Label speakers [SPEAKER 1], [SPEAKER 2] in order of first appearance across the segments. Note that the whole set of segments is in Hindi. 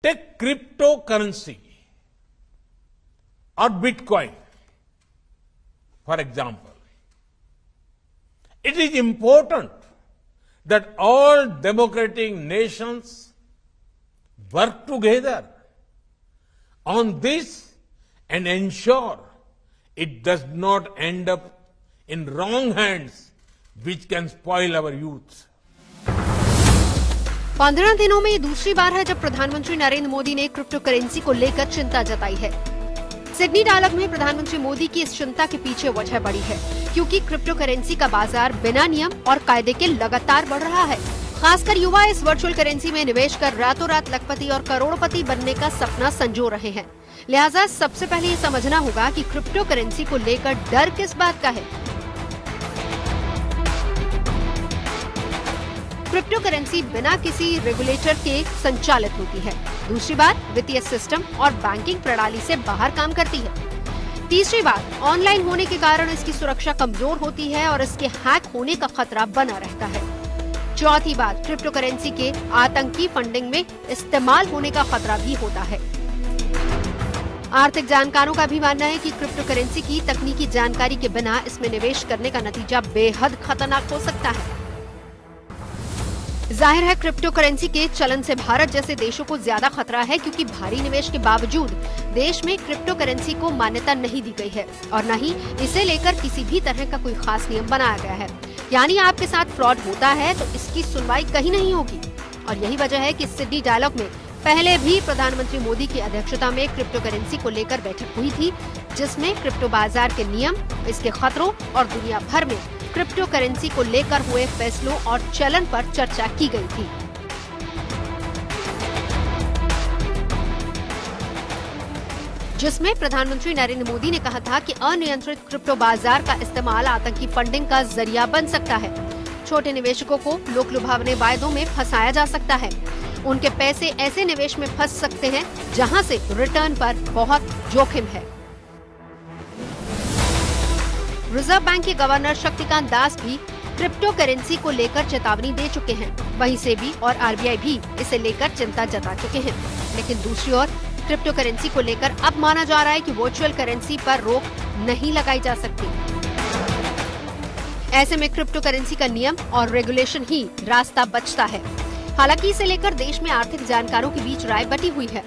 [SPEAKER 1] Take cryptocurrency or Bitcoin, for example. It is important that all democratic nations work together on this and ensure it does not end up in wrong hands, which can spoil our youth.
[SPEAKER 2] 15 दिनों में ये दूसरी बार है जब प्रधानमंत्री नरेंद्र मोदी ने क्रिप्टो करेंसी को लेकर चिंता जताई है। सिडनी डायलॉग में प्रधानमंत्री मोदी की इस चिंता के पीछे वजह बड़ी है, क्योंकि क्रिप्टो करेंसी का बाजार बिना नियम और कायदे के लगातार बढ़ रहा है। खासकर युवा इस वर्चुअल करेंसी में निवेश कर रातों रात लखपति और करोड़पति बनने का सपना संजो रहे हैं। लिहाजा सबसे पहले ये समझना होगा कि क्रिप्टो करेंसी को लेकर डर किस बात का है। क्रिप्टो करेंसी बिना किसी रेगुलेटर के संचालित होती है। दूसरी बात, वित्तीय सिस्टम और बैंकिंग प्रणाली से बाहर काम करती है। तीसरी बात, ऑनलाइन होने के कारण इसकी सुरक्षा कमजोर होती है और इसके हैक होने का खतरा बना रहता है। चौथी बात, क्रिप्टो करेंसी के आतंकी फंडिंग में इस्तेमाल होने का खतरा भी होता है। आर्थिक जानकारों का भी मानना है कि क्रिप्टो करेंसी की तकनीकी जानकारी के बिना इसमें निवेश करने का नतीजा बेहद खतरनाक हो सकता है। जाहिर है क्रिप्टो करेंसी के चलन से भारत जैसे देशों को ज्यादा खतरा है, क्योंकि भारी निवेश के बावजूद देश में क्रिप्टो करेंसी को मान्यता नहीं दी गई है और न ही इसे लेकर किसी भी तरह का कोई खास नियम बनाया गया है। यानी आपके साथ फ्रॉड होता है तो इसकी सुनवाई कहीं नहीं होगी। और यही वजह है कि सिडनी डायलॉग में पहले भी प्रधानमंत्री मोदी की अध्यक्षता में क्रिप्टो करेंसी को लेकर बैठक हुई थी, जिसमें क्रिप्टो बाजार के नियम, इसके खतरों और दुनिया भर में क्रिप्टो करेंसी को लेकर हुए फैसलों और चलन पर चर्चा की गई थी। जिसमें प्रधानमंत्री नरेंद्र मोदी ने कहा था कि अनियंत्रित क्रिप्टो बाजार का इस्तेमाल आतंकी फंडिंग का जरिया बन सकता है। छोटे निवेशकों को लोक लुभावने वायदों में फंसाया जा सकता है। उनके पैसे ऐसे निवेश में फंस सकते हैं जहां से रिटर्न पर बहुत जोखिम है। रिजर्व बैंक के गवर्नर शक्तिकांत दास भी क्रिप्टो करेंसी को लेकर चेतावनी दे चुके हैं। वहीं सेबी और आरबीआई भी इसे लेकर चिंता जता चुके हैं। लेकिन दूसरी ओर क्रिप्टो करेंसी को लेकर अब माना जा रहा है कि वर्चुअल करेंसी पर रोक नहीं लगाई जा सकती। ऐसे में क्रिप्टो करेंसी का नियम और रेगुलेशन ही रास्ता बचता है। हालांकि इसे लेकर देश में आर्थिक जानकारों के बीच राय बटी हुई है।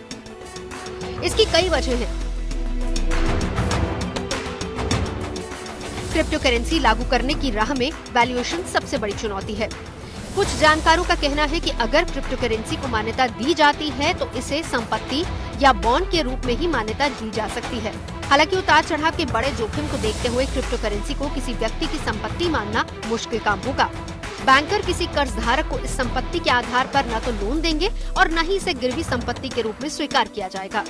[SPEAKER 2] इसकी कई वजह हैं। क्रिप्टो करेंसी लागू करने की राह में वैल्यूएशन सबसे बड़ी चुनौती है। कुछ जानकारों का कहना है कि अगर क्रिप्टो करेंसी को मान्यता दी जाती है तो इसे संपत्ति या बॉन्ड के रूप में ही मान्यता दी जा सकती है। हालांकि उतार चढ़ाव के बड़े जोखिम को देखते हुए क्रिप्टो करेंसी को किसी व्यक्ति की संपत्ति मानना मुश्किल काम होगा। बैंकर किसी कर्जधारक को इस संपत्ति के आधार पर न तो लोन देंगे और न ही इसे गिरवी संपत्ति के रूप में स्वीकार किया जाएगा।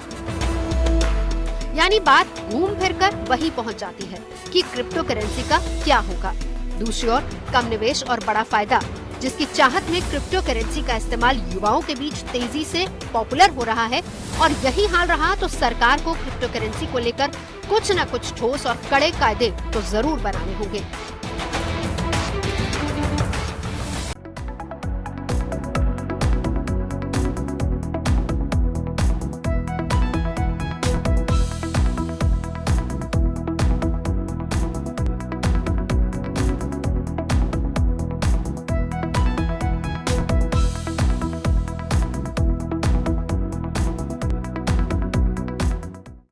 [SPEAKER 2] यानी बात घूम फिर कर वही पहुंच जाती है कि क्रिप्टो करेंसी का क्या होगा। दूसरी ओर कम निवेश और बड़ा फायदा, जिसकी चाहत में क्रिप्टो करेंसी का इस्तेमाल युवाओं के बीच तेजी से पॉपुलर हो रहा है। और यही हाल रहा तो सरकार को क्रिप्टो करेंसी को लेकर कुछ न कुछ ठोस और कड़े कायदे तो जरूर बनाने होंगे।